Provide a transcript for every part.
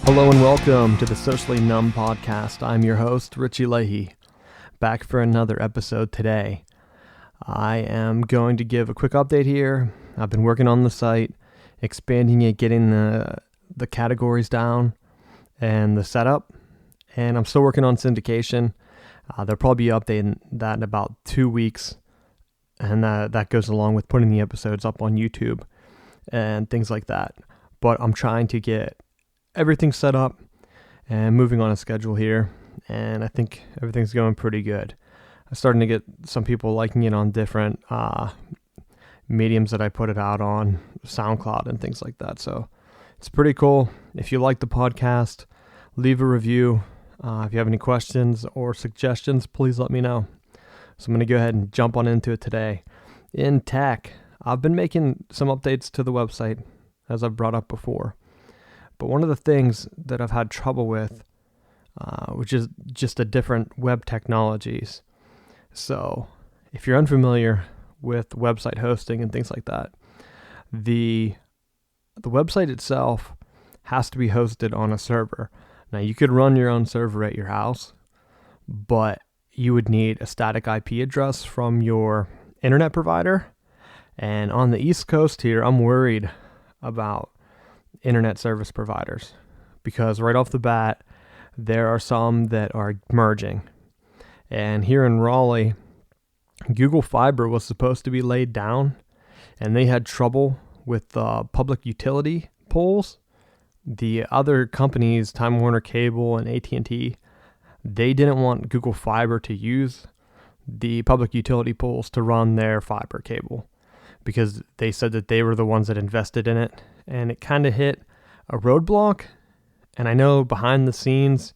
Hello and welcome to the Socially Numb Podcast. I'm your host, Richie Leahy, back for another episode today. I am going to give a quick update here. I've been working on the site, expanding it, getting the categories down and the setup, and I'm still working on syndication. They'll probably be updating that in about 2 weeks, and that goes along with putting the episodes up on YouTube and things like that. But I'm trying to get everything set up and moving on a schedule here, and I think everything's going pretty good. I'm starting to get some people liking it on different mediums that I put it out on, SoundCloud and things like that, so it's pretty cool. If you like the podcast, leave a review. If you have any questions or suggestions, please let me know. So I'm going to go ahead and jump on into it today. In tech, I've been making some updates to the website, as I've brought up before. But one of the things that I've had trouble with, which is just the different web technologies. So if you're unfamiliar with website hosting and things like that, the website itself has to be hosted on a server. Now, you could run your own server at your house, but you would need a static IP address from your internet provider. And on the East Coast here, I'm worried about internet service providers, because right off the bat, there are some that are merging. And here in Raleigh, Google Fiber was supposed to be laid down, and they had trouble with public utility poles. The other companies, Time Warner Cable and AT&T, they didn't want Google Fiber to use the public utility poles to run their fiber cable, because they said that they were the ones that invested in it. And it kind of hit a roadblock. And I know behind the scenes,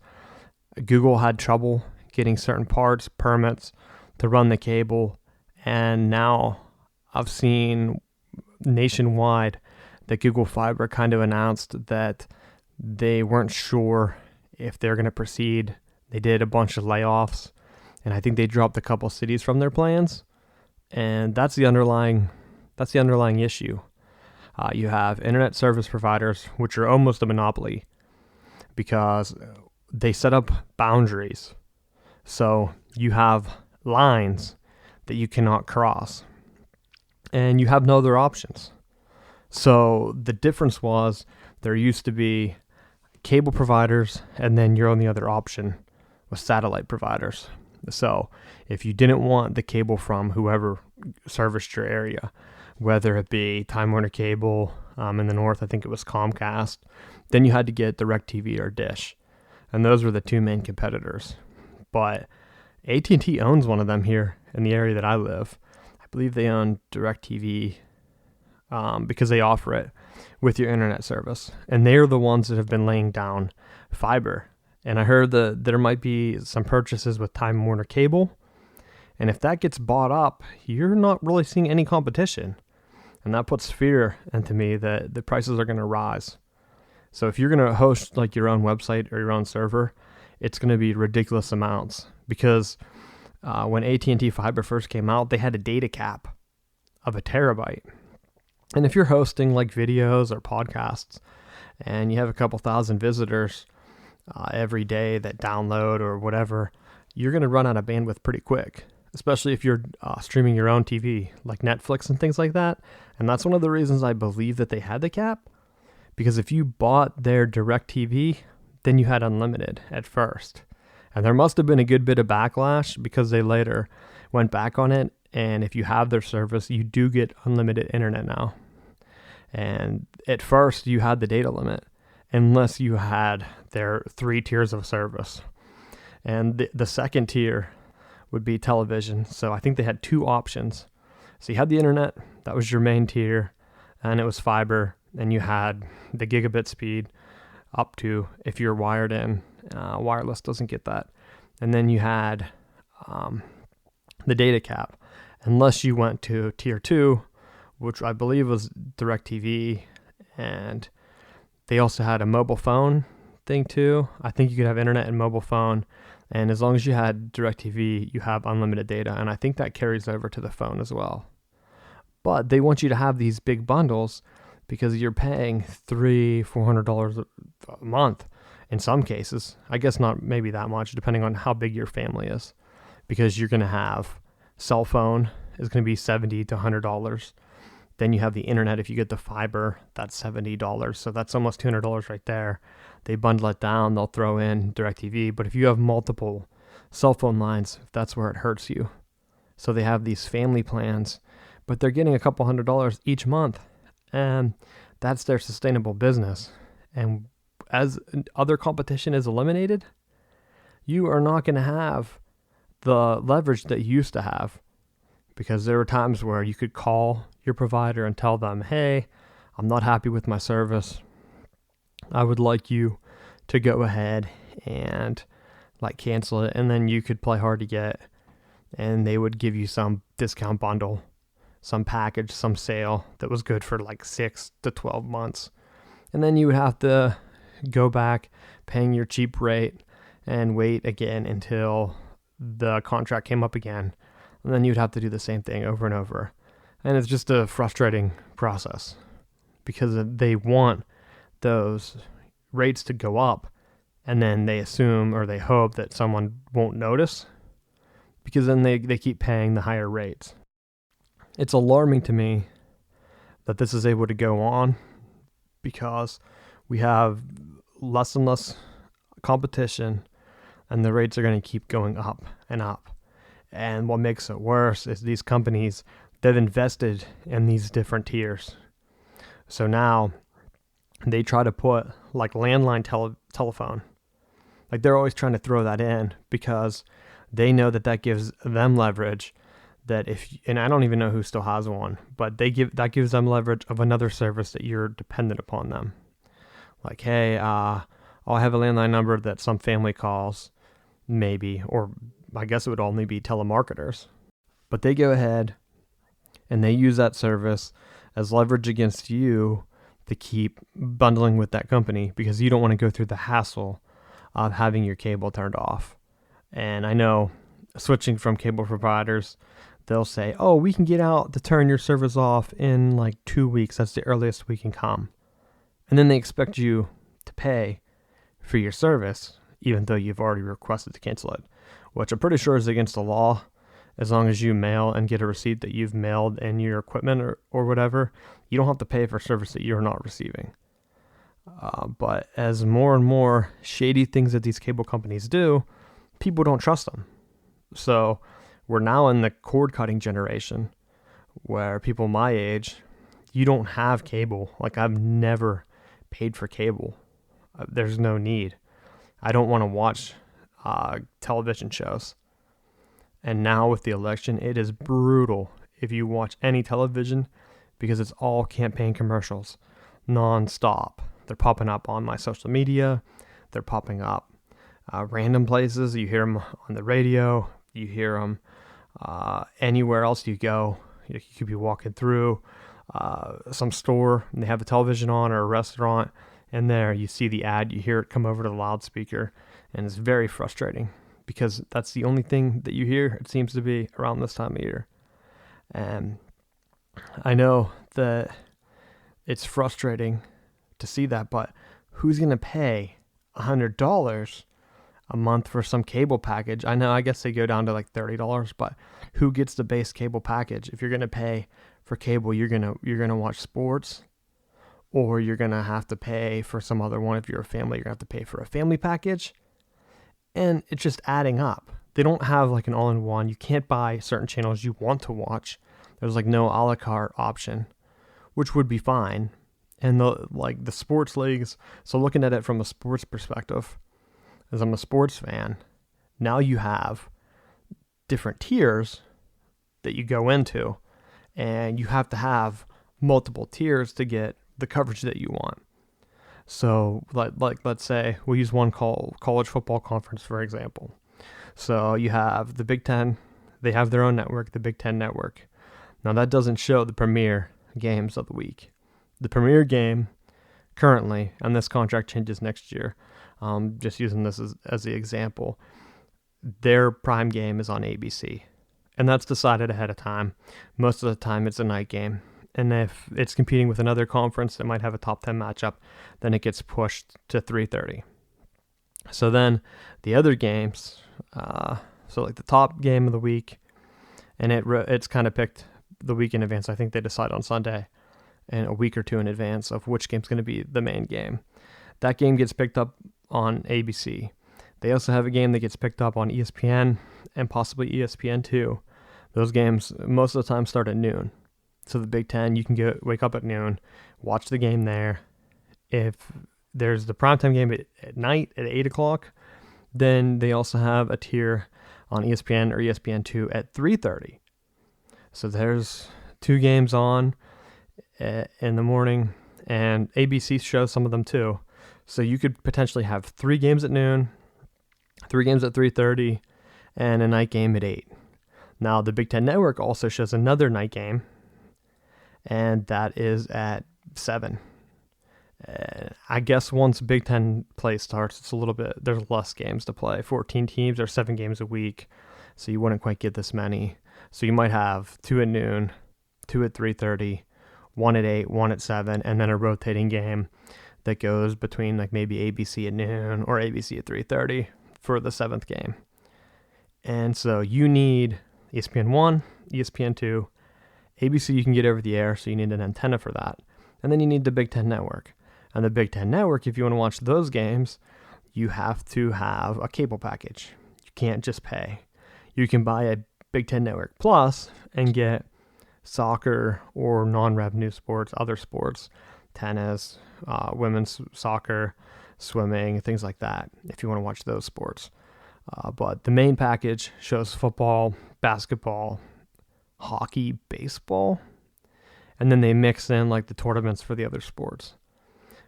Google had trouble getting certain parts, permits to run the cable. And now I've seen nationwide that Google Fiber kind of announced that they weren't sure if they're going to proceed. They did a bunch of layoffs, and I think they dropped a couple cities from their plans. And that's the underlying issue. You have internet service providers, which are almost a monopoly, because they set up boundaries. So you have lines that you cannot cross, and you have no other options. So the difference was, there used to be cable providers, and then your only other option was satellite providers. So if you didn't want the cable from whoever serviced your area, whether it be Time Warner Cable, in the north, I think it was Comcast, then you had to get DirecTV or Dish. And those were the two main competitors. But AT&T owns one of them here in the area that I live. I believe they own DirecTV, because they offer it with your internet service. And they are the ones that have been laying down fiber. And I heard that there might be some purchases with Time Warner Cable. And if that gets bought up, you're not really seeing any competition. And that puts fear into me that the prices are going to rise. So if you're going to host like your own website or your own server, it's going to be ridiculous amounts. Because when AT&T Fiber first came out, they had a data cap of 1 terabyte. And if you're hosting like videos or podcasts, and you have a couple thousand visitors every day that download or whatever, you're going to run out of bandwidth pretty quick. Especially if you're streaming your own TV, like Netflix and things like that. And that's one of the reasons I believe that they had the cap. Because if you bought their DirecTV, then you had unlimited at first. And there must have been a good bit of backlash, because they later went back on it. And if you have their service, you do get unlimited internet now. And at first, you had the data limit, unless you had their 3 tiers of service. And the second tier would be television. So I think they had 2 options. So you had the internet, that was your main tier, and it was fiber, and you had the gigabit speed up to, if you're wired in, wireless doesn't get that. And then you had the data cap, unless you went to tier 2, which I believe was DirecTV, and they also had a mobile phone thing too. I think you could have internet and mobile phone, and as long as you had DirecTV, you have unlimited data, and I think that carries over to the phone as well. But they want you to have these big bundles, because you're paying $300-$400 a month in some cases. I guess not maybe that much, depending on how big your family is, because you're going to have cell phone is going to be $70 to $100. Then you have the internet. If you get the fiber, that's $70. So that's almost $200 right there. They bundle it down. They'll throw in DirecTV. But if you have multiple cell phone lines, that's where it hurts you. So they have these family plans, but they're getting a couple $100 each month. And that's their sustainable business. And as other competition is eliminated, you are not going to have the leverage that you used to have. Because there were times where you could call your provider and tell them, hey, I'm not happy with my service. I would like you to go ahead and cancel it. And then you could play hard to get, and they would give you some discount bundle, some package, some sale that was good for 6 to 12 months. And then you would have to go back paying your cheap rate and wait again until the contract came up again. And then you'd have to do the same thing over and over. And it's just a frustrating process because they want those rates to go up, and then they assume or they hope that someone won't notice, because then they keep paying the higher rates. It's alarming to me that this is able to go on because we have less and less competition, and the rates are going to keep going up and up. And what makes it worse is these companies, they've invested in these different tiers. So now they try to put landline telephone. They're always trying to throw that in because they know that gives them leverage. That and I don't even know who still has one, but that gives them leverage of another service that you're dependent upon them. Hey, I have a landline number that some family calls, maybe, or I guess it would only be telemarketers. But they go ahead and they use that service as leverage against you to keep bundling with that company because you don't want to go through the hassle of having your cable turned off. And I know switching from cable providers, they'll say, oh, we can get out to turn your service off in 2 weeks. That's the earliest we can come. And then they expect you to pay for your service, even though you've already requested to cancel it, which I'm pretty sure is against the law. As long as you mail and get a receipt that you've mailed in your equipment or whatever, you don't have to pay for service that you're not receiving. But as more and more shady things that these cable companies do, people don't trust them. So we're now in the cord cutting generation where people my age, you don't have cable. I've never paid for cable. There's no need. I don't want to watch television shows. And now with the election, it is brutal if you watch any television because it's all campaign commercials nonstop. They're popping up on my social media. They're popping up random places. You hear them on the radio. You hear them anywhere else you go. You could be walking through some store and they have a television on, or a restaurant, and there you see the ad. You hear it come over to the loudspeaker, and it's very frustrating because that's the only thing that you hear, it seems to be, around this time of year. And I know that it's frustrating to see that, but who's going to pay $100 a month for some cable package? I guess they go down to $30, but who gets the base cable package? If you're going to pay for cable, you're going to watch sports, or you're going to have to pay for some other one. If you're a family, you're going to have to pay for a family package. And it's just adding up. They don't have an all-in-one. You can't buy certain channels you want to watch. There's no a la carte option, which would be fine. And the sports leagues, so looking at it from a sports perspective, as I'm a sports fan, now you have different tiers that you go into, and you have to have multiple tiers to get the coverage that you want. So let's say we'll use one college football conference, for example. So you have the Big Ten. They have their own network, the Big Ten network. Now that doesn't show the premier games of the week. The premier game currently, and this contract changes next year, just using this as the example, their prime game is on ABC. And that's decided ahead of time. Most of the time it's a night game. And if it's competing with another conference that might have a top 10 matchup, then it gets pushed to 3:30. So then the other games, so like the top game of the week, and it's kind of picked the week in advance. I think they decide on Sunday and a week or two in advance of which game's going to be the main game. That game gets picked up on ABC. They also have a game that gets picked up on ESPN and possibly ESPN2. Those games most of the time start at noon. So the Big Ten, you can wake up at noon, watch the game there. If there's the primetime game at night at 8 o'clock, then they also have a tier on ESPN or ESPN2 at 3:30. So there's 2 games on in the morning, and ABC shows some of them too. So you could potentially have 3 games at noon, 3 games at 3:30, and a night game at 8. Now, the Big Ten Network also shows another night game, and that is at 7. I guess once Big Ten play starts, it's a little bit, there's less games to play. 14 teams, or 7 games a week, so you wouldn't quite get this many. So you might have 2 at noon, 2 at 3:30, 1 at 8, 1 at 7, and then a rotating game that goes between like maybe ABC at noon or ABC at 3:30 for the 7th game. And so you need ESPN1, ESPN2, ABC you can get over the air, so you need an antenna for that. And then you need the Big Ten Network. And the Big Ten Network, if you want to watch those games, you have to have a cable package. You can't just pay. You can buy a Big Ten Network Plus and get soccer or non-revenue sports, other sports, tennis, women's soccer, swimming, things like that, if you want to watch those sports. But the main package shows football, basketball, hockey, baseball, and then they mix in like the tournaments for the other sports.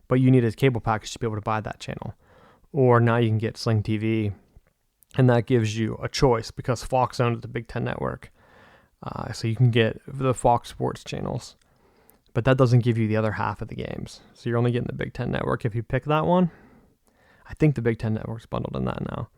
But you need a cable package to be able to buy that channel. Or now you can get Sling TV, and that gives you a choice because Fox owns the Big Ten Network. So you can get the Fox Sports channels. But that doesn't give you the other half of the games. So you're only getting the Big Ten Network if you pick that one. I think the Big Ten Network's bundled in that now.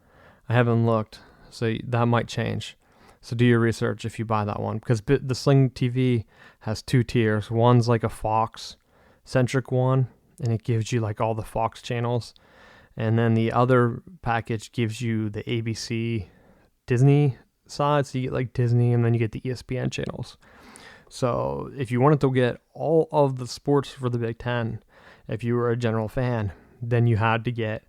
I haven't looked, so that might change. So do your research if you buy that one. Because the Sling TV has 2 tiers. One's like a Fox-centric one, and it gives you like all the Fox channels. And then the other package gives you the ABC Disney side, so you get like Disney, and then you get the ESPN channels. So if you wanted to get all of the sports for the Big Ten, if you were a general fan, then you had to get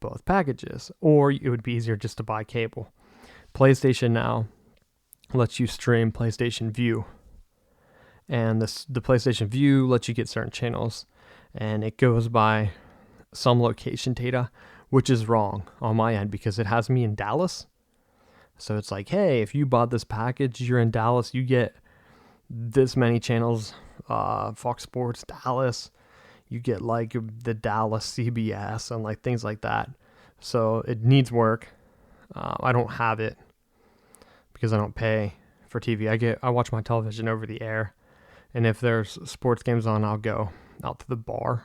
both packages, or it would be easier just to buy cable. PlayStation now lets you stream PlayStation View, and the PlayStation View lets you get certain channels, and it goes by some location data, which is wrong on my end because it has me in Dallas. So it's like, hey, if you bought this package, you're in Dallas, you get this many channels, Fox Sports Dallas, you get like the Dallas CBS and like things like that. So it needs work. I don't have it because I don't pay for TV. I watch my television over the air, and if there's sports games on, I'll go out to the bar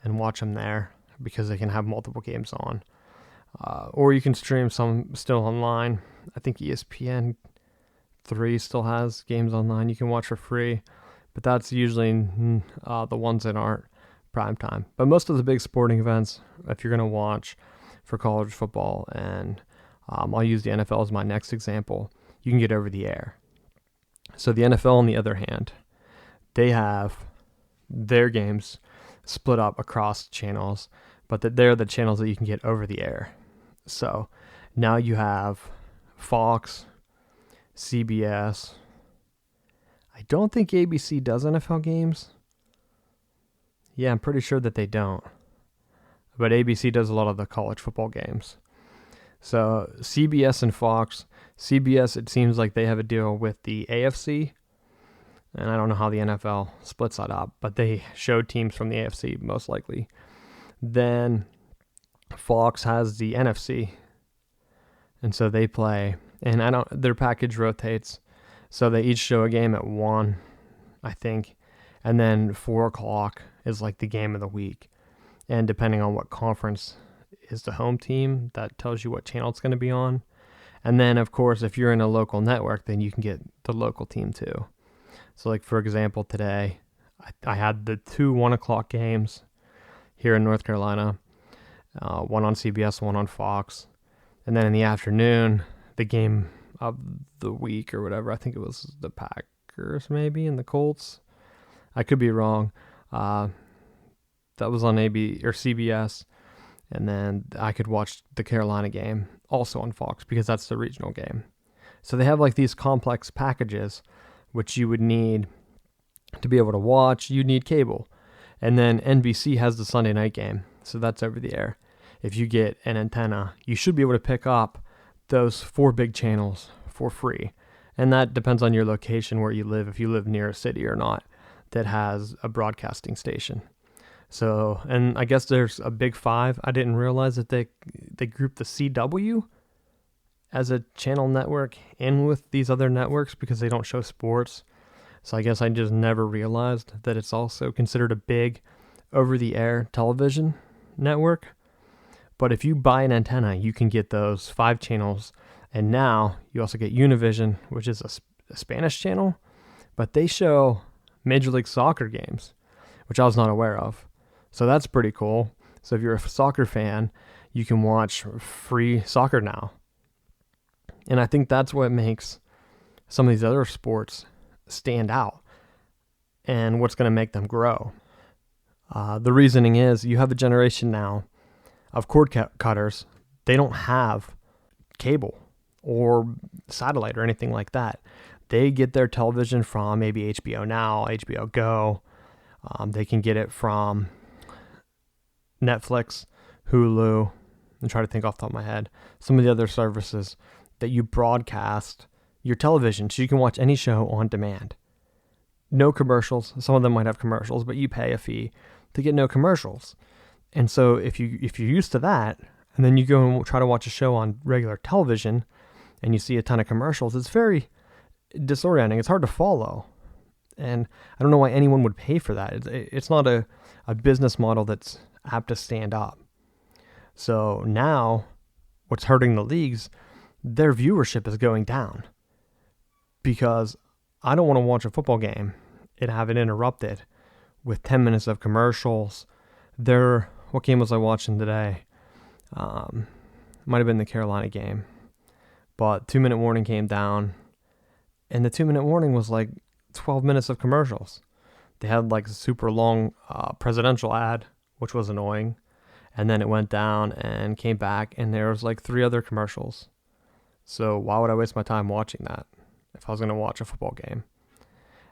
and watch them there because they can have multiple games on. Or you can stream some still online. I think ESPN 3 still has games online you can watch for free, but that's usually the ones that aren't prime time. But most of the big sporting events, if you're going to watch for college football, and I'll use the NFL as my next example, you can get over the air. So the NFL, on the other hand, they have their games split up across channels, but they're the channels that you can get over the air. So now you have Fox, CBS. I don't think ABC does NFL games. Yeah, I'm pretty sure that they don't. But ABC does a lot of the college football games. So CBS and Fox. CBS, it seems like they have a deal with the AFC. And I don't know how the NFL splits that up, but they showed teams from the AFC most likely. Then Fox has the NFC. And so they play, and their package rotates. So they each show a game at 1, I think. And then 4 o'clock is like the game of the week. And depending on what conference is the home team, that tells you what channel it's going to be on. And then, of course, if you're in a local network, then you can get the local team too. So like, for example, today, I had the 2 1 o'clock games here in North Carolina. one on CBS, one on Fox. And then in the afternoon, the game of the week or whatever, I think it was the Packers maybe and the Colts. I could be wrong. That was on AB or CBS. And then I could watch the Carolina game also on Fox because that's the regional game. So they have like these complex packages which you would need to be able to watch. You need cable. And then NBC has the Sunday night game. So that's over the air. If you get an antenna, you should be able to pick up those 4 big channels for free. And that depends on your location, where you live, if you live near a city or not that has a broadcasting station. So, and I guess there's a big 5. I didn't realize that they grouped the CW as a channel network in with these other networks because they don't show sports. So I guess I just never realized that it's also considered a big over-the-air television network. But if you buy an antenna, you can get those 5 channels. And now you also get Univision, which is a Spanish channel. But they show Major League Soccer games, which I was not aware of. So that's pretty cool. So if you're a soccer fan, you can watch free soccer now. And I think that's what makes some of these other sports stand out and what's going to make them grow. The reasoning is you have a generation now of cord cutters. They don't have cable or satellite or anything like that. They get their television from maybe HBO Now, HBO Go. They can get it from Netflix, Hulu, and try to think off the top of my head, some of the other services that you broadcast your television so you can watch any show on demand. No commercials. Some of them might have commercials, but you pay a fee to get no commercials. And so if you're used to that, and then you go and try to watch a show on regular television and you see a ton of commercials, it's very disorienting. It's hard to follow. And I don't know why anyone would pay for that. It's not a business model that's apt to stand up. So now what's hurting the leagues, their viewership is going down because I don't want to watch a football game and have it interrupted with 10 minutes of commercials. What game was I watching today? Might have been the Carolina game, but 2-minute warning came down, and the 2-minute warning was like 12 minutes of commercials. They had like a super long presidential ad, which was annoying, and then it went down and came back, and there was like 3 other commercials. So why would I waste my time watching that if I was going to watch a football game?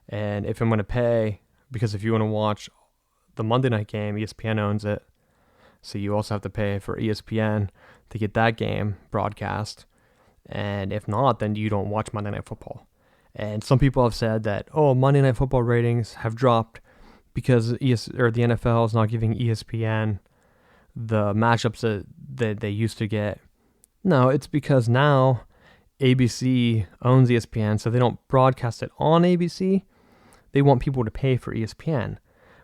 And if I'm going to pay, because if you want to watch the Monday night game, ESPN owns it. So you also have to pay for ESPN to get that game broadcast. And if not, then you don't watch Monday Night Football. And some people have said that, Monday Night Football ratings have dropped because the NFL is not giving ESPN the matchups that they used to get. No, it's because now ABC owns ESPN, so they don't broadcast it on ABC. They want people to pay for ESPN.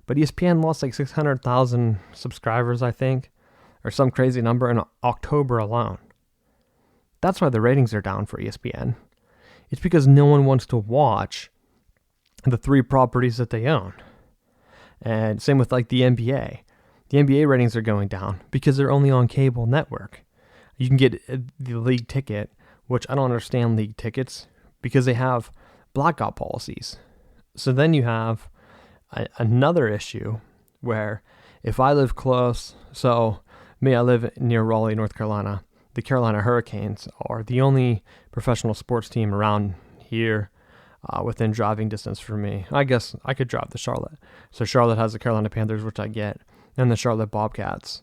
But ESPN lost like 600,000 subscribers, I think, or some crazy number in October alone. That's why the ratings are down for ESPN. It's because no one wants to watch the 3 properties that they own. And same with like the NBA. The NBA ratings are going down because they're only on cable network. You can get the league ticket, which I don't understand league tickets because they have blackout policies. So then you have another issue where if I live close, so I live near Raleigh, North Carolina. The Carolina Hurricanes are the only professional sports team around here within driving distance for me. I guess I could drive to Charlotte. So Charlotte has the Carolina Panthers, which I get, and the Charlotte Bobcats.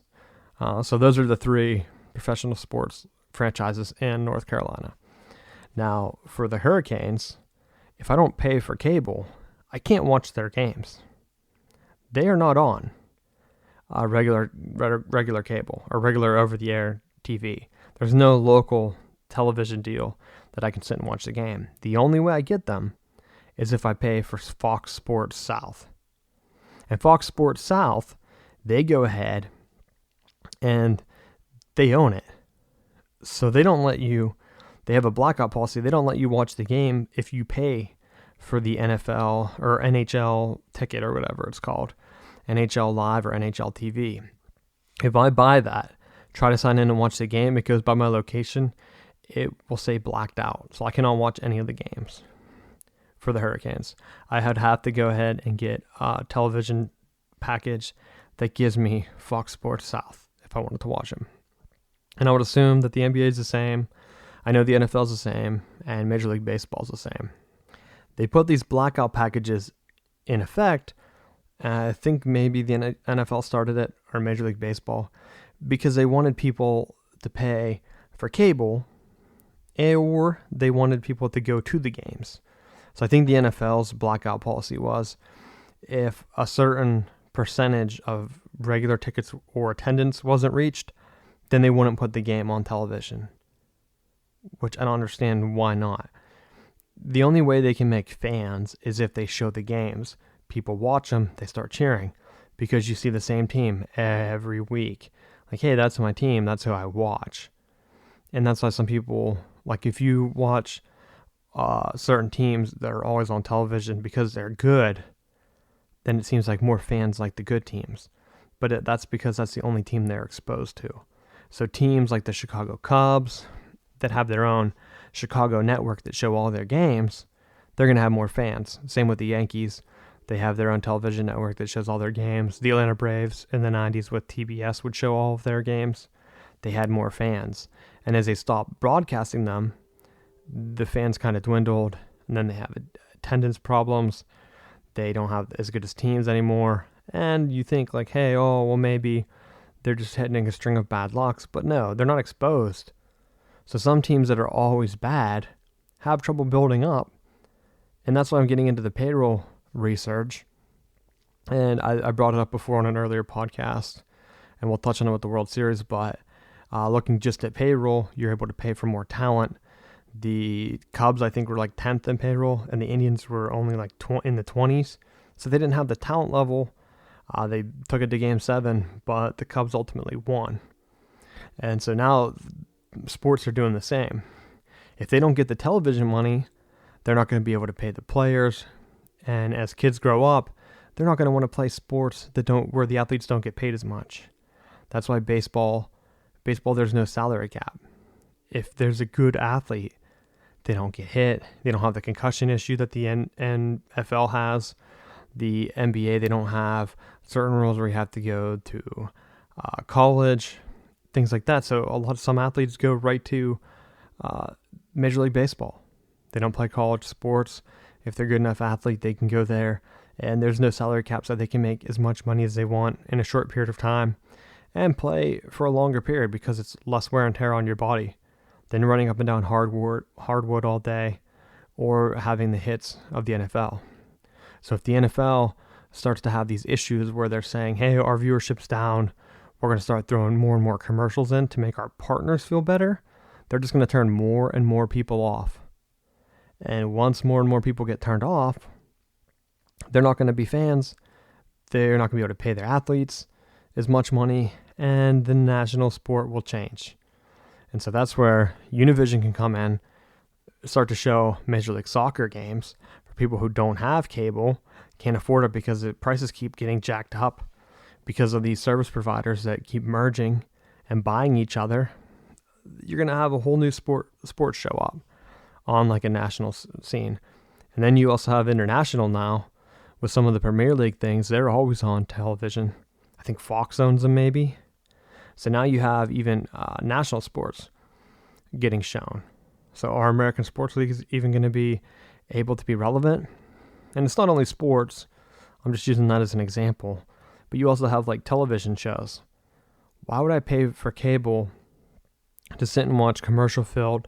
So those are the 3 professional sports franchises in North Carolina. Now, for the Hurricanes, if I don't pay for cable, I can't watch their games. They are not on regular cable or regular over-the-air TV. There's no local television deal that I can sit and watch the game. The only way I get them is if I pay for Fox Sports South. And Fox Sports South, they go ahead and they own it. So they don't let you, they have a blackout policy. They don't let you watch the game if you pay for the NFL or NHL ticket or whatever it's called, NHL Live or NHL TV. If I buy that, try to sign in and watch the game, it goes by my location. It will say blacked out. So I cannot watch any of the games for the Hurricanes. I would have to go ahead and get a television package that gives me Fox Sports South if I wanted to watch them. And I would assume that the NBA is the same. I know the NFL is the same, and Major League Baseball is the same. They put these blackout packages in effect. I think maybe the NFL started it, or Major League Baseball, because they wanted people to pay for cable, or they wanted people to go to the games. So I think the NFL's blackout policy was if a certain percentage of regular tickets or attendance wasn't reached, then they wouldn't put the game on television, which I don't understand why not. The only way they can make fans is if they show the games. People watch them, they start cheering because you see the same team every week. Like, hey, that's my team, that's who I watch. And that's why some people, like if you watch certain teams that are always on television because they're good, then it seems like more fans like the good teams. But that's because that's the only team they're exposed to. So teams like the Chicago Cubs that have their own Chicago network that show all their games, they're going to have more fans. Same with the Yankees. They have their own television network that shows all their games. The Atlanta Braves in the 90s with TBS would show all of their games. They had more fans. And as they stopped broadcasting them, the fans kind of dwindled, and then they have attendance problems. They don't have as good as teams anymore. And you think like, hey, oh, well, maybe they're just hitting a string of bad lucks. But no, they're not exposed. So some teams that are always bad have trouble building up. And that's why I'm getting into the payroll research. And I brought it up before on an earlier podcast, and we'll touch on it with the World Series. But looking just at payroll, you're able to pay for more talent. The Cubs, I think, were like 10th in payroll, and the Indians were only like in the 20s. So they didn't have the talent level. They took it to Game 7, but the Cubs ultimately won. And so now sports are doing the same. If they don't get the television money, they're not going to be able to pay the players. And as kids grow up, they're not going to want to play sports where the athletes don't get paid as much. That's why baseball, there's no salary cap. If there's a good athlete, they don't get hit. They don't have the concussion issue that the NFL has. The NBA, they don't have certain rules where you have to go to college, things like that. So some athletes go right to Major League Baseball. They don't play college sports. If they're a good enough athlete, they can go there. And there's no salary cap, so they can make as much money as they want in a short period of time and play for a longer period because it's less wear and tear on your body than running up and down hardwood all day or having the hits of the NFL. So if the NFL starts to have these issues where they're saying, hey, our viewership's down, we're going to start throwing more and more commercials in to make our partners feel better, they're just going to turn more and more people off. And once more and more people get turned off, they're not going to be fans. They're not going to be able to pay their athletes as much money, and the national sport will change. And so that's where Univision can come in, start to show Major League Soccer games for people who don't have cable, can't afford it because the prices keep getting jacked up because of these service providers that keep merging and buying each other. You're going to have a whole new sports show up on like a national scene. And then you also have international now with some of the Premier League things. They're always on television. I think Fox owns them maybe. So now you have even national sports getting shown. So our American Sports League is even going to be able to be relevant. And it's not only sports. I'm just using that as an example. But you also have like television shows. Why would I pay for cable to sit and watch commercial-filled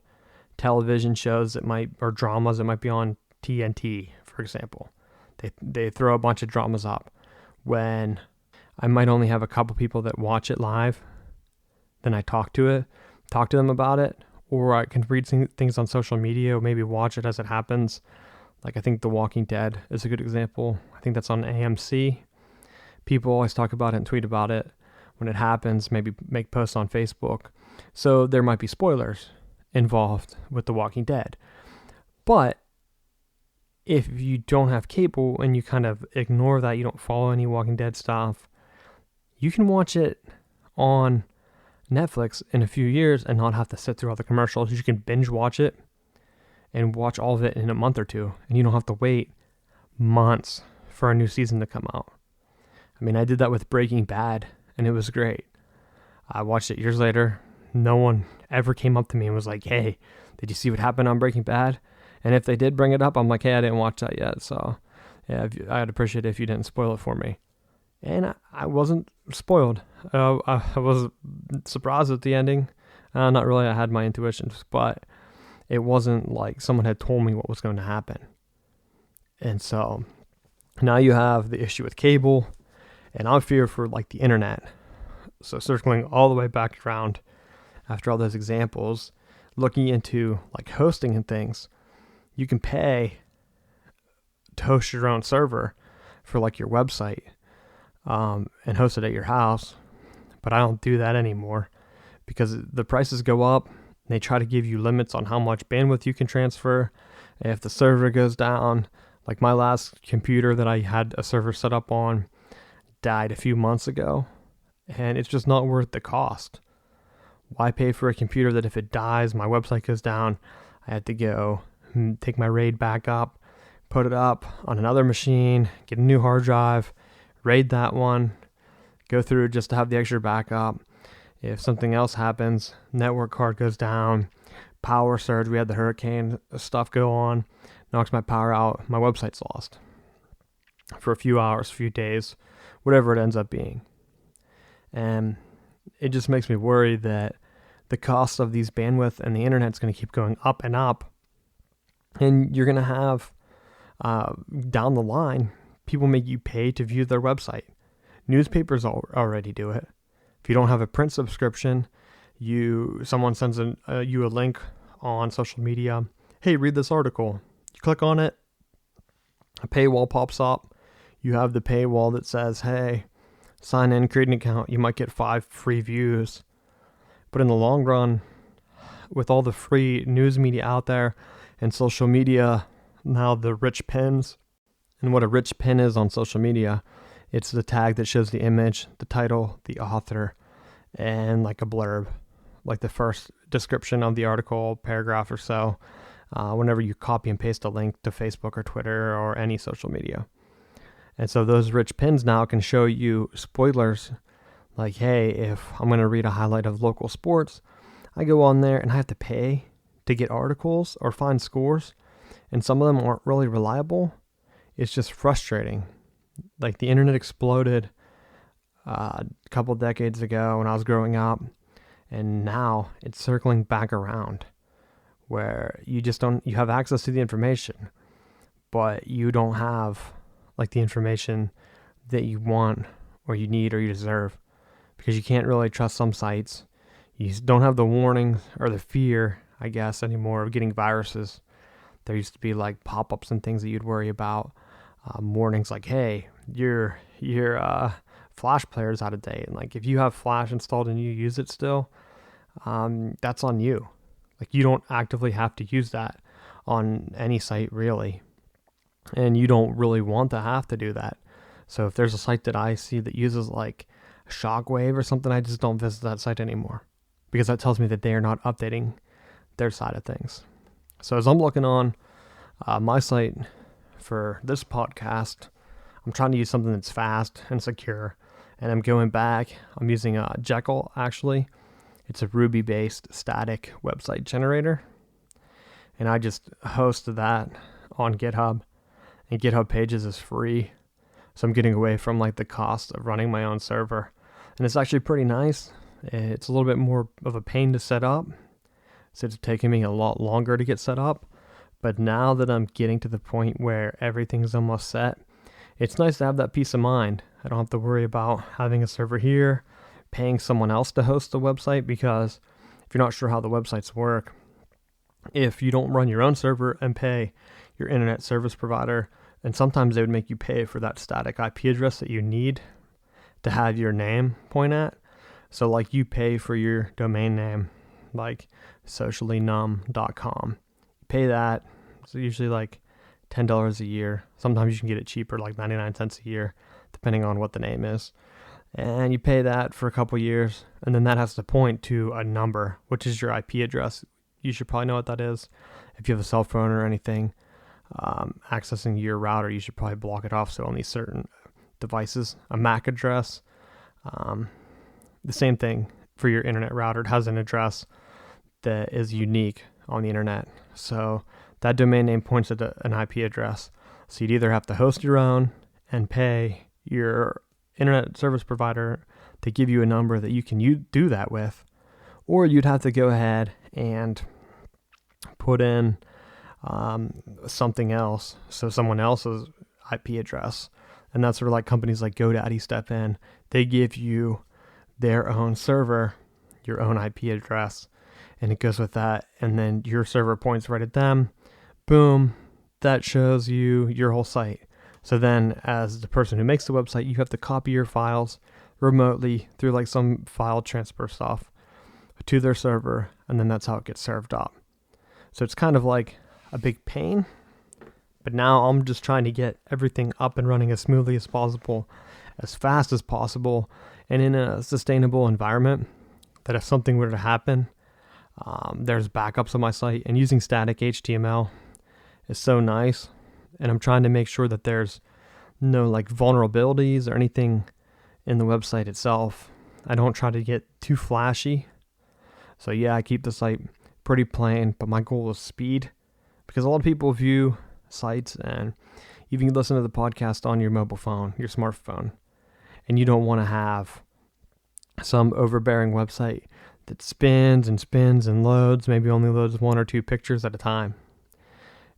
television shows or dramas that might be on TNT, for example? They throw a bunch of dramas up when I might only have a couple people that watch it live. Then I talk to them about it, or I can read things on social media, or maybe watch it as it happens. Like I think The Walking Dead is a good example. I think that's on AMC. People always talk about it and tweet about it when it happens, maybe make posts on Facebook. So there might be spoilers involved with The Walking Dead. But if you don't have cable and you kind of ignore that, you don't follow any Walking Dead stuff, you can watch it on Netflix in a few years and not have to sit through all the commercials. You can binge watch it and watch all of it in a month or two, and you don't have to wait months for a new season to come out. I mean, I did that with Breaking Bad, and it was great. I watched it years later. No one ever came up to me and was like, hey, did you see what happened on Breaking Bad? And if they did bring it up, I'm like, hey, I didn't watch that yet. So yeah, I'd appreciate it if you didn't spoil it for me. And I wasn't spoiled. I was surprised at the ending. Not really, I had my intuitions, but it wasn't like someone had told me what was going to happen. And so now you have the issue with cable, and I fear for like the internet. So circling all the way back around after all those examples, looking into like hosting and things, you can pay to host your own server for like your website and host it at your house. But I don't do that anymore because the prices go up. They try to give you limits on how much bandwidth you can transfer. If the server goes down, like my last computer that I had a server set up on died a few months ago, and it's just not worth the cost. Why pay for a computer that if it dies, my website goes down, I have to go take my RAID back up, put it up on another machine, get a new hard drive, RAID that one, go through just to have the extra backup. If something else happens, network card goes down, power surge, we had the hurricane stuff go on, knocks my power out, my website's lost for a few hours, few days, whatever it ends up being. And it just makes me worry that the cost of these bandwidth and the internet's going to keep going up and up. And you're going to have, down the line, people make you pay to view their website. Newspapers already do it. If you don't have a print subscription, someone sends you a link on social media. Hey, read this article. You click on it, a paywall pops up. You have the paywall that says, hey, sign in, create an account. You might get 5 free views. But in the long run, with all the free news media out there and social media, now the rich pins, and what a rich pin is on social media, it's the tag that shows the image, the title, the author, and like a blurb, like the first description of the article, paragraph or so, whenever you copy and paste a link to Facebook or Twitter or any social media. And so those rich pins now can show you spoilers, like, hey, if I'm going to read a highlight of local sports, I go on there and I have to pay to get articles or find scores, and some of them aren't really reliable. It's just frustrating. Like the internet exploded a couple decades ago when I was growing up, and now it's circling back around where you have access to the information, but you don't have like the information that you want or you need or you deserve, because you can't really trust some sites. You don't have the warnings or the fear, I guess, anymore of getting viruses. There used to be like pop-ups and things that you'd worry about. Warnings like, hey, your Flash player is out of date. And like if you have Flash installed and you use it still, that's on you. Like you don't actively have to use that on any site really. And you don't really want to have to do that. So if there's a site that I see that uses like Shockwave or something, I just don't visit that site anymore, because that tells me that they are not updating their side of things. So as I'm looking on my site for this podcast, I'm trying to use something that's fast and secure. And I'm going back. I'm using Jekyll, actually. It's a Ruby-based static website generator. And I just hosted that on GitHub. And GitHub Pages is free. So I'm getting away from like the cost of running my own server. And it's actually pretty nice. It's a little bit more of a pain to set up. So it's taking me a lot longer to get set up. But now that I'm getting to the point where everything's almost set, it's nice to have that peace of mind. I don't have to worry about having a server here, paying someone else to host the website, because if you're not sure how the websites work, if you don't run your own server and pay your internet service provider, and sometimes they would make you pay for that static IP address that you need to have your name point at. So like you pay for your domain name, like sociallynumb.com. You pay that. It's usually like $10 a year. Sometimes you can get it cheaper, like 99 cents a year, depending on what the name is. and you pay that for a couple years, and then that has to point to a number, which is your IP address. You should probably know what that is. If you have a cell phone or anything accessing your router, you should probably block it off so only certain devices. A MAC address, the same thing for your internet router. It has an address that is unique on the internet. So that domain name points to an IP address. So you'd either have to host your own and pay your internet service provider to give you a number that you can do that with, or you'd have to go ahead and put in something else, so someone else's IP address. And that's where like companies like GoDaddy step in. They give you their own server, your own IP address, and it goes with that, and then your server points right at them. Boom, that shows you your whole site. So then as the person who makes the website, you have to copy your files remotely through like some file transfer stuff to their server, and then that's how it gets served up. So it's kind of like a big pain, but now I'm just trying to get everything up and running as smoothly as possible, as fast as possible, and in a sustainable environment, that if something were to happen, there's backups on my site. And using static HTML is so nice, and I'm trying to make sure that there's no like vulnerabilities or anything in the website itself. I don't try to get too flashy. So yeah, I keep the site pretty plain, but my goal is speed, because a lot of people view sites, and you can listen to the podcast on your mobile phone, your smartphone, and you don't want to have some overbearing website that spins and spins and loads, maybe only loads 1 or 2 pictures at a time.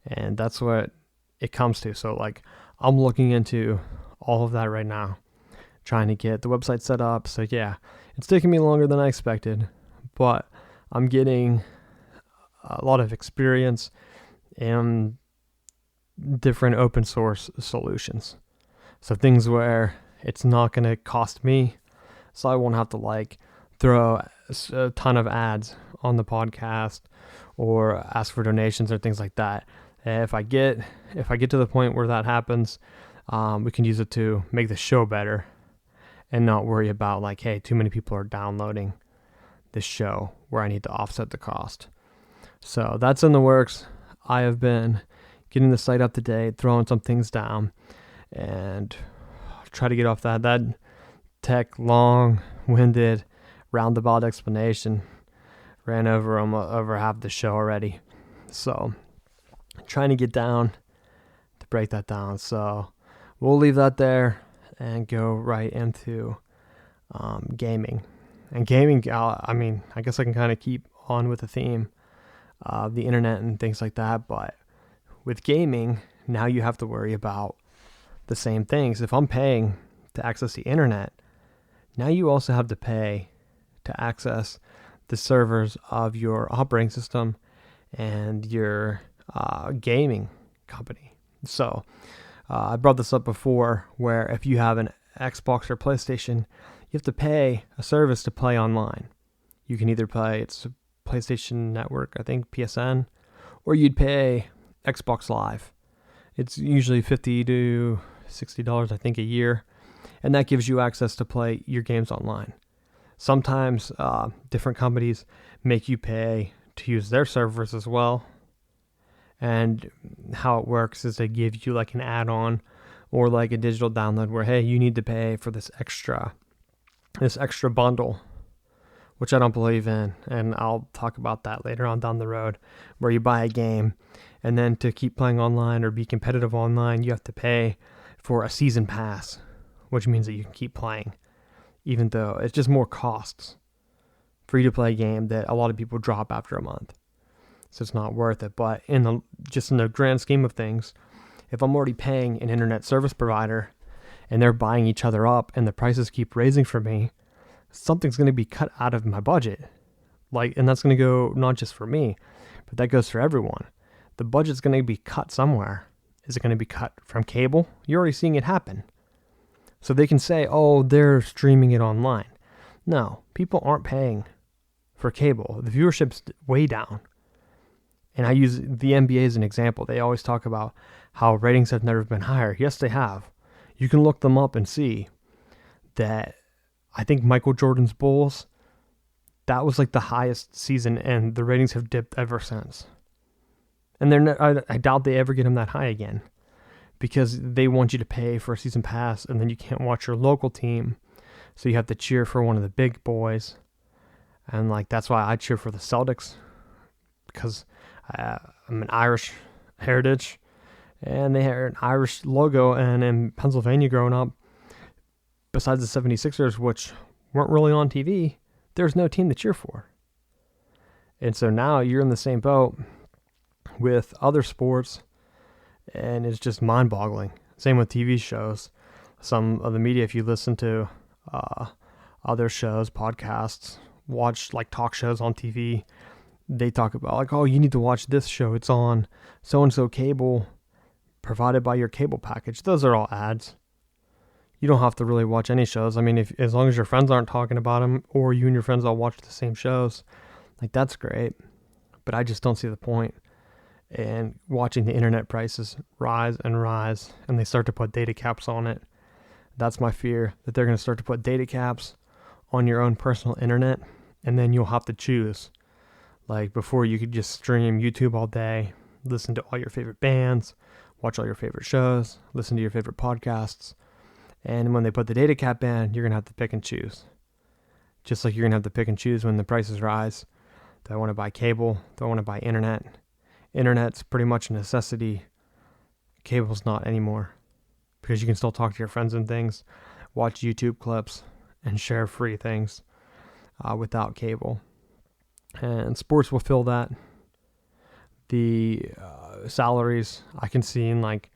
And that's what it comes to. So like I'm looking into all of that right now, trying to get the website set up. So yeah, it's taking me longer than I expected, but I'm getting a lot of experience in different open source solutions. So things where it's not going to cost me, so I won't have to like throw a ton of ads on the podcast or ask for donations or things like that. If I get to the point where that happens, we can use it to make the show better and not worry about like, hey, too many people are downloading this show where I need to offset the cost. So that's in the works. I have been getting the site up to date, throwing some things down, and try to get off that tech long-winded roundabout explanation. Ran over half the show already. So trying to get down to break that down. So we'll leave that there and go right into gaming. And gaming, I guess I can kind of keep on with the theme of the internet and things like that. But with gaming, now you have to worry about the same things. If I'm paying to access the internet, now you also have to pay to access the servers of your operating system and your gaming company. So I brought this up before, where if you have an Xbox or PlayStation, you have to pay a service to play online. You can either pay, it's PlayStation Network, I think PSN, or you'd pay Xbox Live. It's usually $50 to $60, I think, a year, and that gives you access to play your games online. Sometimes different companies make you pay to use their servers as well. And how it works is they give you like an add-on or like a digital download where, hey, you need to pay for this extra bundle, which I don't believe in. And I'll talk about that later on down the road, where you buy a game, and then to keep playing online or be competitive online, you have to pay for a season pass, which means that you can keep playing, even though it's just more costs for you to play a game that a lot of people drop after a month. So it's not worth it. But in the grand scheme of things, if I'm already paying an internet service provider and they're buying each other up and the prices keep raising for me, something's going to be cut out of my budget. And that's going to go not just for me, but that goes for everyone. The budget's going to be cut somewhere. Is it going to be cut from cable? You're already seeing it happen. So they can say, oh, they're streaming it online. No, people aren't paying for cable. The viewership's way down. And I use the NBA as an example. They always talk about how ratings have never been higher. Yes, they have. You can look them up and see that I think Michael Jordan's Bulls, that was like the highest season, and the ratings have dipped ever since. And I doubt they ever get them that high again, because they want you to pay for a season pass, and then you can't watch your local team, so you have to cheer for one of the big boys. And like that's why I cheer for the Celtics, because I'm an Irish heritage, and they had an Irish logo. And in Pennsylvania growing up, besides the 76ers, which weren't really on TV, there's no team to cheer for. And so now you're in the same boat with other sports, and it's just mind-boggling. Same with TV shows. Some of the media, if you listen to other shows, podcasts, watch like talk shows on TV, they talk about like, oh, you need to watch this show. It's on so-and-so cable, provided by your cable package. Those are all ads. You don't have to really watch any shows. I mean, as long as your friends aren't talking about them, or you and your friends all watch the same shows, like that's great. But I just don't see the point. And watching the internet prices rise and rise, and they start to put data caps on it. That's my fear, that they're going to start to put data caps on your own personal internet, and then you'll have to choose. Like before, you could just stream YouTube all day, listen to all your favorite bands, watch all your favorite shows, listen to your favorite podcasts. And when they put the data cap in, you're going to have to pick and choose. Just like you're going to have to pick and choose when the prices rise. Do I want to buy cable? Do I want to buy internet? Internet's pretty much a necessity. Cable's not anymore, because you can still talk to your friends and things, watch YouTube clips, and share free things without cable. And sports will fill that. The salaries I can see in like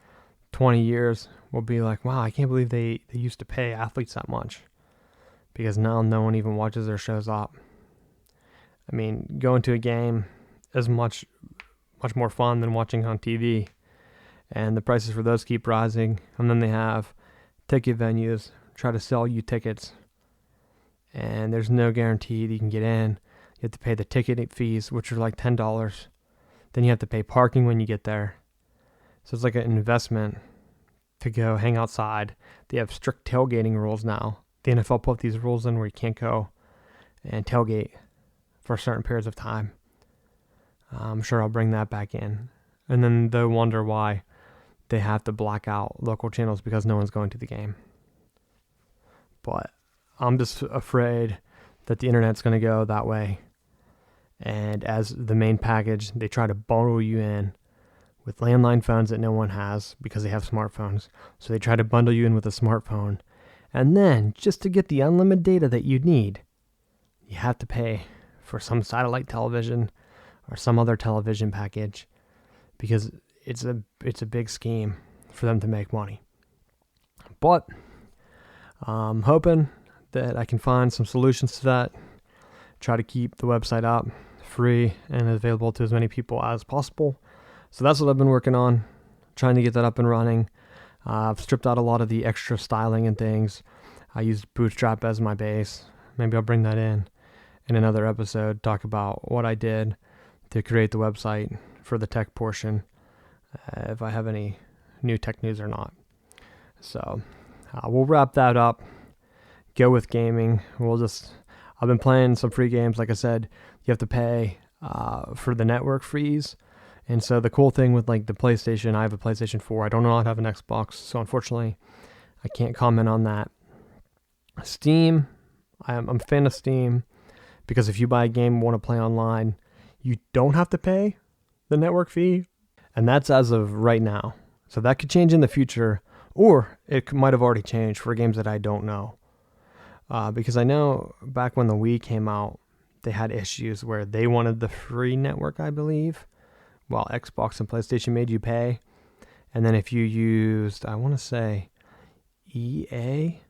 20 years will be like, wow, I can't believe they used to pay athletes that much, because now no one even watches their shows up. I mean, going to a game is much more fun than watching on TV, and the prices for those keep rising. And then they have ticket venues try to sell you tickets, and there's no guarantee that you can get in. You have to pay the ticket fees, which are like $10. Then you have to pay parking when you get there. So it's like an investment to go hang outside. They have strict tailgating rules now. The NFL put these rules in where you can't go and tailgate for certain periods of time. I'm sure I'll bring that back in. And then they'll wonder why they have to black out local channels because no one's going to the game. But I'm just afraid that the internet's going to go that way. And as the main package, they try to bundle you in with landline phones that no one has because they have smartphones. So they try to bundle you in with a smartphone. And then, just to get the unlimited data that you need, you have to pay for some satellite television or some other television package, because it's a big scheme for them to make money. But I'm hoping that I can find some solutions to that, try to keep the website up, free, and available to as many people as possible. So that's what I've been working on, trying to get that up and running. I've stripped out a lot of the extra styling and things. I used Bootstrap as my base. Maybe I'll bring that in another episode, talk about what I did to create the website for the tech portion, if I have any new tech news or not. So we'll wrap that up, go with gaming. I've been playing some free games. Like I said, you have to pay for the network fees. And so the cool thing with like the PlayStation, I have a PlayStation 4. I do not have an Xbox, so unfortunately I can't comment on that. Steam, I'm a fan of Steam, because if you buy a game and want to play online, you don't have to pay the network fee. And that's as of right now. So that could change in the future, or it might have already changed for games that I don't know. Because I know back when the Wii came out, they had issues where they wanted the free network, I believe, while Xbox and PlayStation made you pay. And then if you used, I want to say, EA,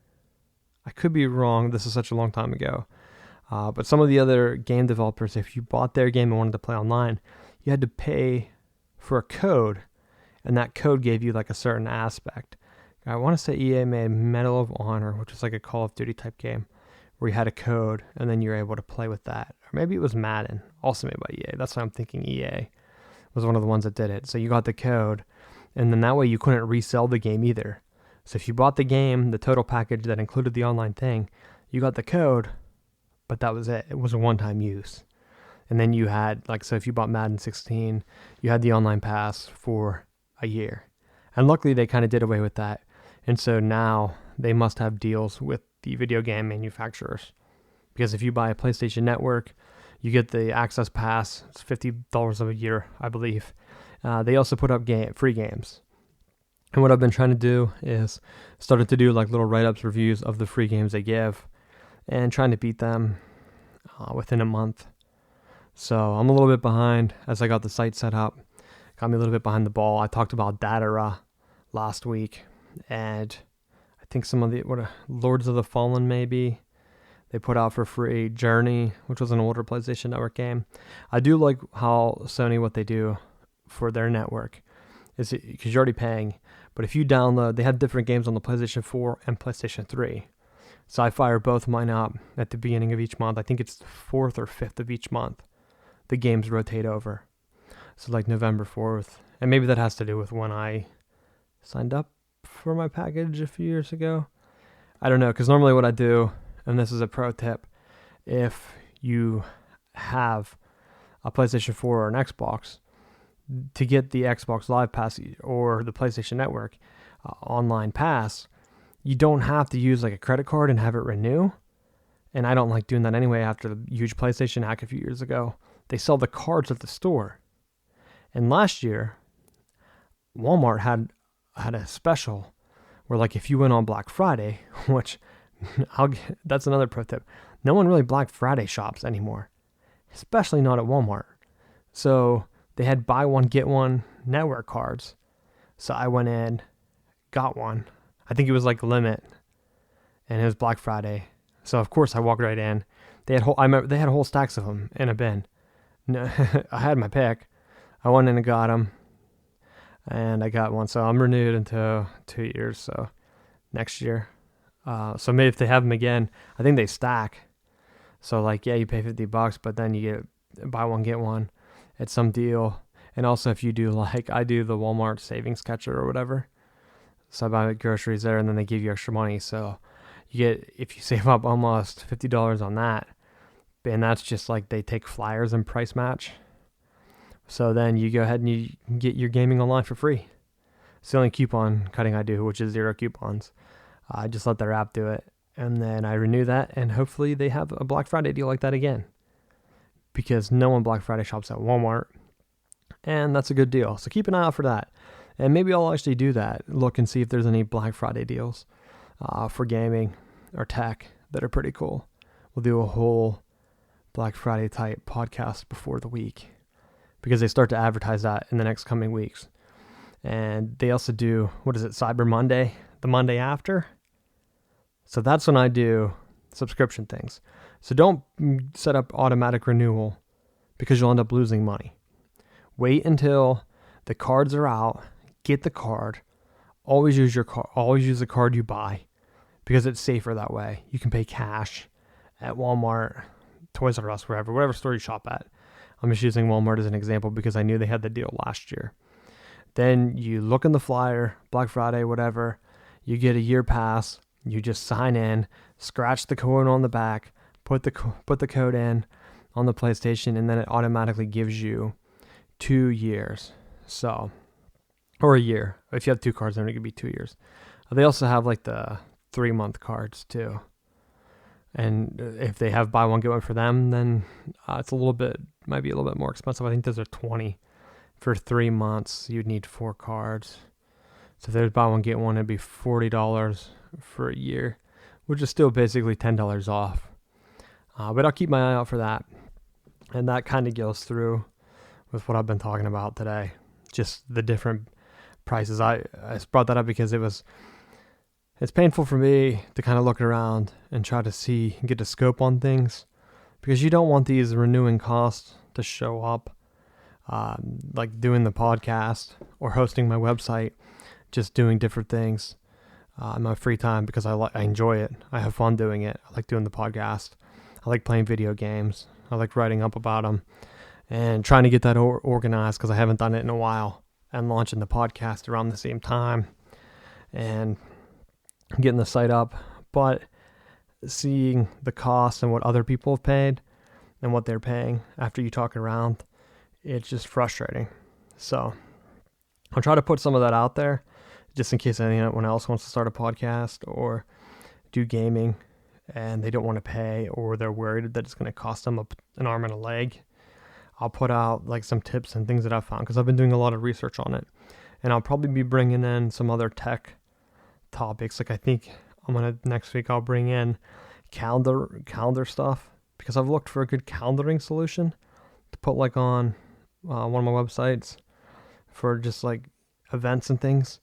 I could be wrong, this is such a long time ago, but some of the other game developers, if you bought their game and wanted to play online, you had to pay for a code, and that code gave you like a certain aspect. I want to say EA made Medal of Honor, which was like a Call of Duty type game, where you had a code, and then you're able to play with that. Or maybe it was Madden, also made by EA. That's why I'm thinking EA was one of the ones that did it. So you got the code, and then that way you couldn't resell the game either. So if you bought the game, the total package that included the online thing, you got the code, but that was it. It was a one-time use. And then you had, so if you bought Madden 16, you had the online pass for a year. And luckily they kind of did away with that. And so now they must have deals with the video game manufacturers. Because if you buy a PlayStation Network, you get the Access Pass. It's $50 a year, I believe. They also put up free games. And what I've been trying to do is started to do little write-ups, reviews of the free games they give, and trying to beat them within a month. So I'm a little bit behind as I got the site set up. Got me a little bit behind the ball. I talked about Datara last week, and I think some of the Lords of the Fallen maybe they put out for free. Journey, which was an older PlayStation Network game. I do like how Sony, what they do for their network is because you're already paying, but if you download, they have different games on the PlayStation 4 and PlayStation 3. So I fire both mine up at the beginning of each month. I think it's the 4th or 5th of each month. The games rotate over. So November 4th. And maybe that has to do with when I signed up for my package a few years ago. I don't know, because normally what I do, and this is a pro tip, if you have a PlayStation 4 or an Xbox, to get the Xbox Live Pass or the PlayStation Network online pass, you don't have to use a credit card and have it renew. And I don't like doing that anyway after the huge PlayStation hack a few years ago. They sell the cards at the store. And last year, Walmart had a special where if you went on Black Friday, which that's another pro tip. No one really Black Friday shops anymore, especially not at Walmart. So they had buy one, get one network cards. So I went in, got one. I think it was limit, and it was Black Friday. So of course I walked right in. I remember they had whole stacks of them in a bin. No, I had my pick. I went in and got them, and I got one. So I'm renewed until 2 years. So next year. So maybe if they have them again, I think they stack. So you pay $50, but then you get buy one get one at some deal. And also if you do I do the Walmart savings catcher or whatever. So I buy groceries there, and then they give you extra money. So if you save up almost $50 on that, and that's just they take flyers and price match. So then you go ahead and you get your gaming online for free. It's the only coupon cutting I do, which is 0 coupons. I just let their app do it, and then I renew that, and hopefully they have a Black Friday deal like that again, because no one Black Friday shops at Walmart, and that's a good deal. So keep an eye out for that, and maybe I'll actually do that, look and see if there's any Black Friday deals for gaming or tech that are pretty cool. We'll do a whole Black Friday type podcast before the week, because they start to advertise that in the next coming weeks. And they also do, Cyber Monday, the Monday after. So that's when I do subscription things. So don't set up automatic renewal, because you'll end up losing money. Wait until the cards are out, get the card, always use the card you buy, because it's safer that way. You can pay cash at Walmart, Toys R Us, whatever store you shop at. I'm just using Walmart as an example because I knew they had the deal last year. Then you look in the flyer, Black Friday, whatever, you get a year pass, you just sign in, scratch the code on the back, put the code in on the PlayStation, and then it automatically gives you 2 years. So, or a year. If you have 2 cards, then it could be 2 years. They also have the 3-month cards too. And if they have buy one get one for them, then it's might be a little bit more expensive. I think those are $20 for 3 months. You'd need 4 cards. So if there's buy one get one, it'd be $40 for a year, which is still basically $10 off. But I'll keep my eye out for that. And that kind of goes through with what I've been talking about today. Just the different prices. I brought that up because it's painful for me to kind of look around and try to get a scope on things, because you don't want these renewing costs to show up, like doing the podcast or hosting my website, just doing different things in my free time, because I enjoy it. I have fun doing it. I like doing the podcast. I like playing video games. I like writing up about them and trying to get that organized, because I haven't done it in a while, and launching the podcast around the same time and getting the site up. But seeing the cost and what other people have paid and what they're paying after you talk around, it's just frustrating. So I'll try to put some of that out there just in case anyone else wants to start a podcast or do gaming and they don't want to pay, or they're worried that it's going to cost them an arm and a leg. I'll put out like some tips and things that I've found because I've been doing a lot of research on it. And I'll probably be bringing in some other tech topics. Like I think next week I'll bring in calendar stuff, because I've looked for a good calendaring solution to put like on one of my websites for just like events and things.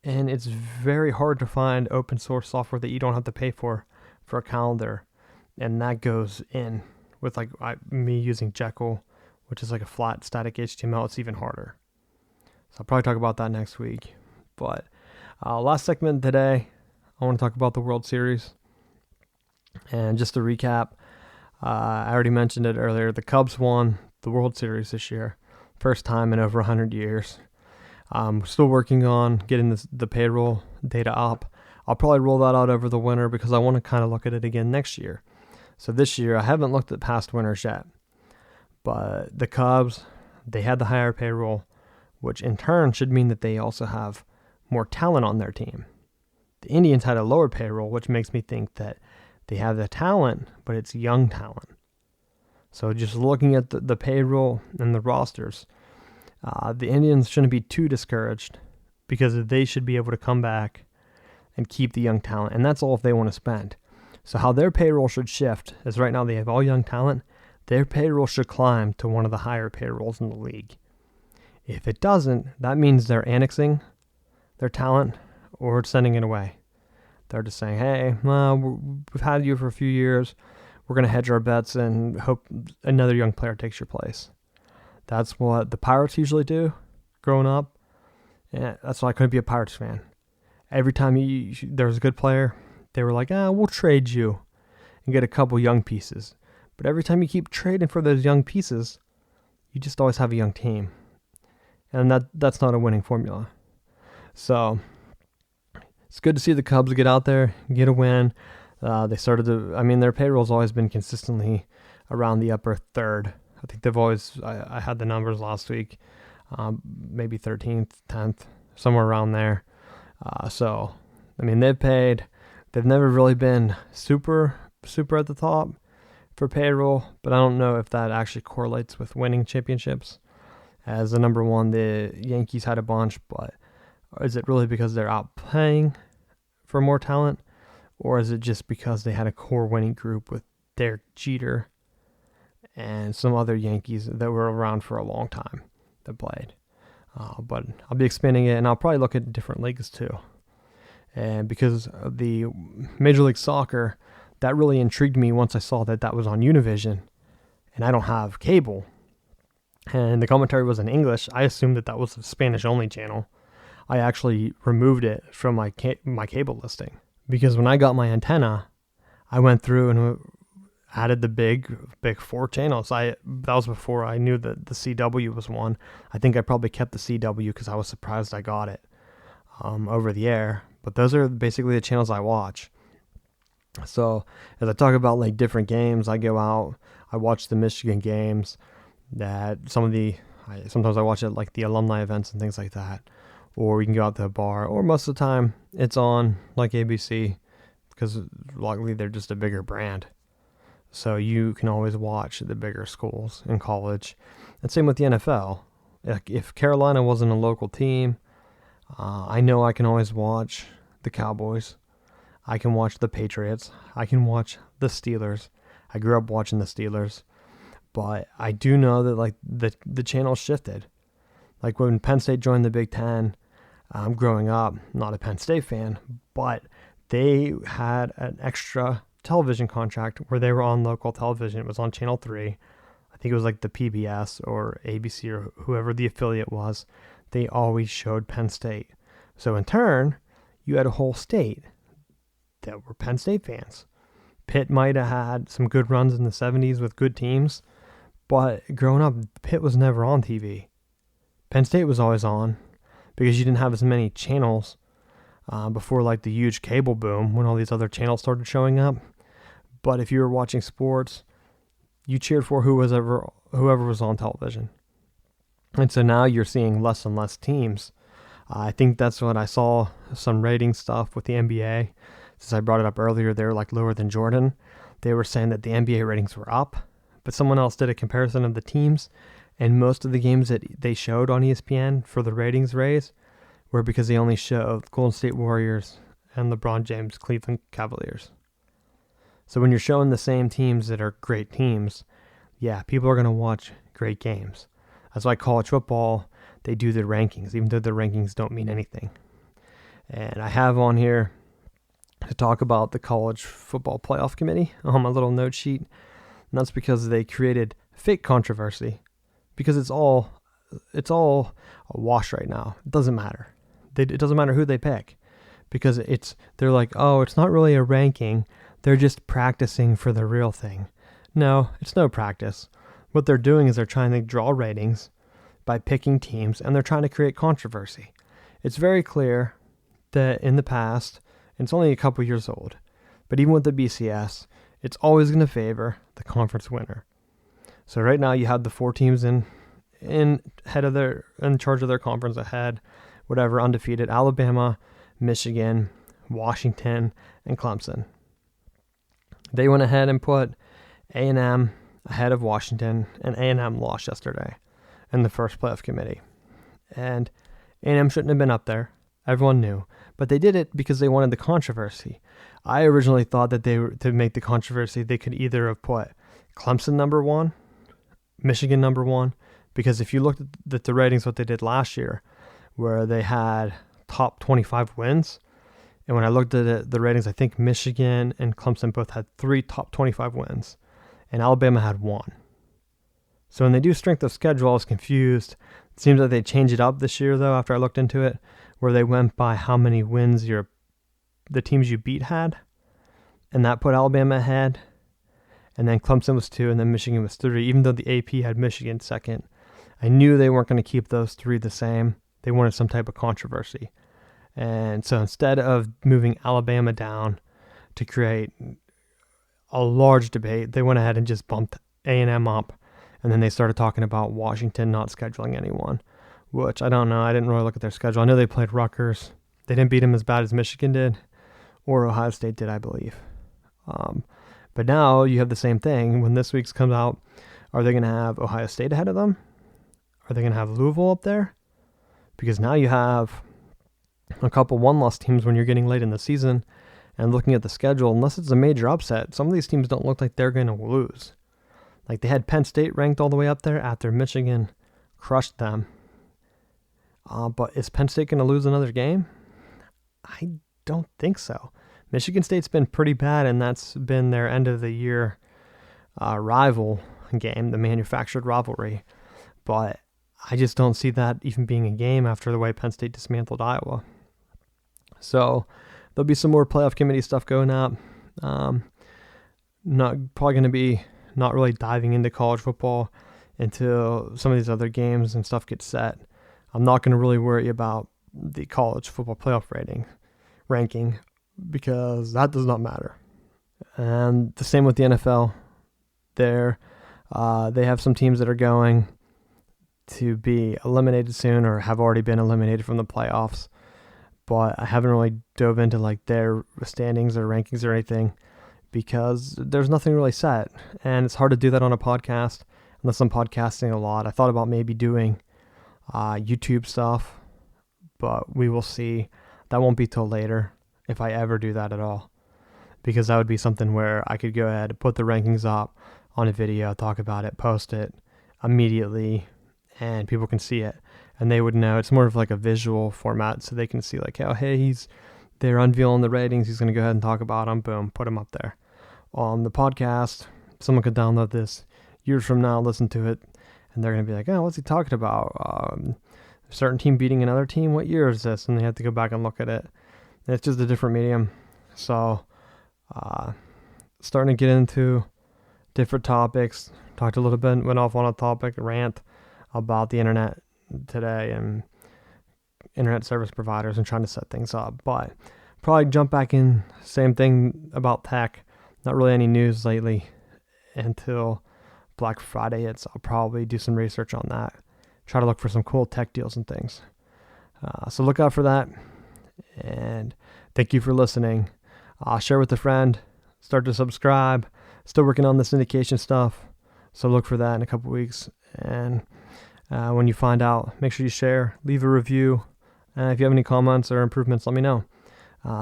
And it's very hard to find open source software that you don't have to pay for a calendar. And that goes in with like me using Jekyll, which is like a flat static HTML. It's even harder. So I'll probably talk about that next week. But last segment today, I want to talk about the World Series. And just to recap, I already mentioned it earlier. The Cubs won the World Series this year. First time in over 100 years. Still working on getting the payroll data up. I'll probably roll that out over the winter because I want to kind of look at it again next year. So this year, I haven't looked at past winners yet. But the Cubs, they had the higher payroll, which in turn should mean that they also have more talent on their team. The Indians had a lower payroll, which makes me think that they have the talent, but it's young talent. So just looking at the payroll and the rosters, the Indians shouldn't be too discouraged because they should be able to come back and keep the young talent. And that's all if they want to spend. So how their payroll should shift is right now they have all young talent. Their payroll should climb to one of the higher payrolls in the league. If it doesn't, that means they're annexing their talent or sending it away. They're just saying, hey, we've had you for a few years. We're going to hedge our bets and hope another young player takes your place. That's what the Pirates usually do growing up. And that's why I couldn't be a Pirates fan. Every time there was a good player, they were like, we'll trade you and get a couple young pieces. But every time you keep trading for those young pieces, you just always have a young team. And that's not a winning formula. So it's good to see the Cubs get out there, get a win. They started their payroll's always been consistently around the upper third. I think they've always, I had the numbers last week, maybe 13th, 10th, somewhere around there. They've never really been super at the top for payroll, but I don't know if that actually correlates with winning championships. As the number one, the Yankees had a bunch, but is it really because they're out paying for more talent, or is it just because they had a core winning group with Derek Jeter and some other Yankees that were around for a long time that played? But I'll be expanding it, and I'll probably look at different leagues too. And because of the Major League Soccer, that really intrigued me once I saw that was on Univision, and I don't have cable. And the commentary was in English. I assumed that was a Spanish-only channel. I actually removed it from my cable listing because when I got my antenna, I went through and added the big four channels. That was before I knew that the CW was one. I think I probably kept the CW because I was surprised I got it over the air. But those are basically the channels I watch. So as I talk about like different games, I go out, I watch the Michigan games. Sometimes I watch it like the alumni events and things like that. Or we can go out to a bar, or most of the time it's on like ABC because luckily they're just a bigger brand. So you can always watch the bigger schools in college. And same with the NFL. If Carolina wasn't a local team, I know I can always watch the Cowboys. I can watch the Patriots. I can watch the Steelers. I grew up watching the Steelers. But I do know that like the channel shifted. Like when Penn State joined the Big Ten, growing up, not a Penn State fan, but they had an extra television contract where they were on local television. It was on Channel 3. I think it was like the PBS or ABC or whoever the affiliate was. They always showed Penn State. So in turn, you had a whole state that were Penn State fans. Pitt might have had some good runs in the 70s with good teams, but growing up, Pitt was never on TV. Penn State was always on because you didn't have as many channels before like the huge cable boom when all these other channels started showing up. But if you were watching sports, you cheered for whoever was on television. And so now you're seeing less and less teams. I think that's what I saw, some rating stuff with the NBA. Since I brought it up earlier, they were like lower than Jordan. They were saying that the NBA ratings were up, but someone else did a comparison of the teams, and most of the games that they showed on ESPN for the ratings raise were because they only showed Golden State Warriors and LeBron James Cleveland Cavaliers. So when you're showing the same teams that are great teams, yeah, people are going to watch great games. That's why college football, they do their rankings, even though their rankings don't mean anything. And I have on here to talk about the college football playoff committee on my little note sheet. And that's because they created fake controversy, because it's all a wash right now. It doesn't matter. It doesn't matter who they pick, because they're like, oh, it's not really a ranking. They're just practicing for the real thing. No, it's no practice. What they're doing is they're trying to draw ratings by picking teams, and they're trying to create controversy. It's very clear that in the past, and it's only a couple years old, but even with the BCS, it's always going to favor the conference winner. So right now you have the 4 teams in charge of their conference ahead, whatever, undefeated: Alabama, Michigan, Washington, and Clemson. They went ahead and put A&M ahead of Washington, and A&M lost yesterday in the first playoff committee. And A&M shouldn't have been up there. Everyone knew. But they did it because they wanted the controversy. I originally thought that to make the controversy, they could either have put Clemson number 1, Michigan number 1, because if you looked at the ratings, what they did last year, where they had top 25 wins, and when I looked at the ratings, I think Michigan and Clemson both had 3 top 25 wins, and Alabama had 1. So when they do strength of schedule, I was confused. It seems like they changed it up this year, though, after I looked into it, where they went by how many wins the teams you beat had, and that put Alabama ahead, and then Clemson was 2, and then Michigan was 3, even though the AP had Michigan second. I knew they weren't going to keep those 3 the same. They wanted some type of controversy. And so instead of moving Alabama down to create a large debate, they went ahead and just bumped A&M up, and then they started talking about Washington not scheduling anyone, which I don't know. I didn't really look at their schedule. I know they played Rutgers. They didn't beat them as bad as Michigan did, or Ohio State did, I believe. But now you have the same thing. When this week's comes out, are they going to have Ohio State ahead of them? Are they going to have Louisville up there? Because now you have a couple one-loss teams when you're getting late in the season, and looking at the schedule, unless it's a major upset, some of these teams don't look like they're going to lose. Like they had Penn State ranked all the way up there after Michigan crushed them. But is Penn State going to lose another game? I don't think so. Michigan State's been pretty bad, and that's been their end-of-the-year rival game, the manufactured rivalry. But I just don't see that even being a game after the way Penn State dismantled Iowa. So there'll be some more playoff committee stuff going up. Probably going to be not really diving into college football until some of these other games and stuff get set. I'm not going to really worry about the college football playoff ranking because that does not matter. And the same with the NFL. They have some teams that are going to be eliminated soon or have already been eliminated from the playoffs. But I haven't really dove into like their standings or rankings or anything because there's nothing really set. And it's hard to do that on a podcast unless I'm podcasting a lot. I thought about maybe doing YouTube stuff, but we will see. That won't be till later if I ever do that at all, because that would be something where I could go ahead and put the rankings up on a video, talk about it, post it immediately, and people can see it and they would know. It's more of like a visual format so they can see like, oh, hey, they're unveiling the ratings. He's going to go ahead and talk about them. Boom, put them up there. On the podcast, someone could download this years from now, listen to it, and they're going to be like, oh, what's he talking about? A certain team beating another team? What year is this? And they have to go back and look at it. And it's just a different medium. So starting to get into different topics. Talked a little bit, went off on a topic, rant about the internet today and internet service providers and trying to set things up. But probably jump back in, same thing about tech. not really any news lately until Black Friday hits. I'll probably do some research on that. Try to look for some cool tech deals and things. So look out for that. And thank you for listening. Share with a friend. Start to subscribe. Still working on the syndication stuff. So look for that in a couple weeks. And when you find out, make sure you share. Leave a review. And if you have any comments or improvements, let me know.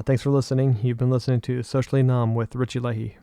Thanks for listening. You've been listening to Socially Numb with Richie Leahy.